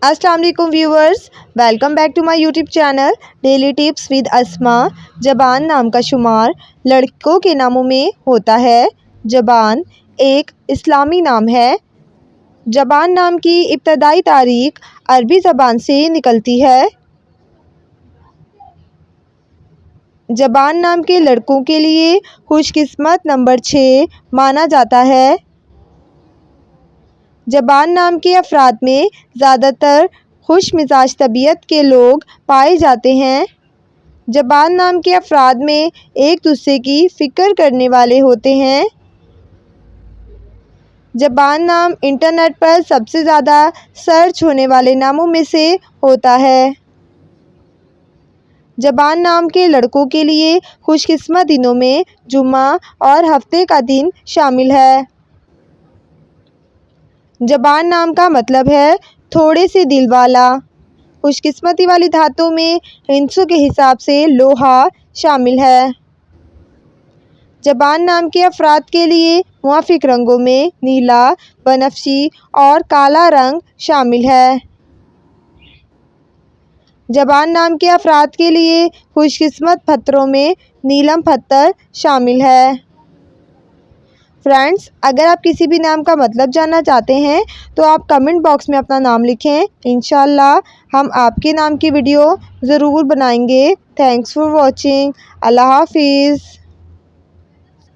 السلام علیکم viewers, welcome back to my YouTube channel daily tips with Asma. زبان نام کا شمار لڑکوں کے ناموں میں ہوتا ہے۔ زبان ایک اسلامی نام ہے۔ زبان نام کی ابتدائی تاریخ عربی زبان سے نکلتی ہے۔ زبان نام کے لڑکوں کے لیے خوش قسمت نمبر 6 مانا جاتا ہے۔ زبان نام کے افراد میں زیادہ تر خوش مزاج طبیعت کے لوگ پائے جاتے ہیں۔ زبان نام کے افراد میں ایک دوسرے کی فکر کرنے والے ہوتے ہیں۔ زبان نام انٹرنیٹ پر سب سے زیادہ سرچ ہونے والے ناموں میں سے ہوتا ہے۔ زبان نام کے لڑکوں کے لیے خوش قسمت دنوں میں جمعہ اور ہفتے کا دن شامل ہے۔ زبان نام کا مطلب ہے تھوڑے سے دل والا۔ خوش قسمتی والی دھاتوں میں ہندسوں کے حساب سے لوہا شامل ہے۔ زبان نام کے افراد کے لیے موافق رنگوں میں نیلا، بنفشی اور کالا رنگ شامل ہے۔ زبان نام کے افراد کے لیے خوش قسمت پتھروں میں نیلم پتھر شامل ہے۔ فرینڈز، اگر آپ کسی بھی نام کا مطلب جاننا چاہتے ہیں تو آپ کمنٹ باکس میں اپنا نام لکھیں۔ انشاءاللہ ہم آپ کے نام کی ویڈیو ضرور بنائیں گے۔ Thanks for watching. اللہ حافظ۔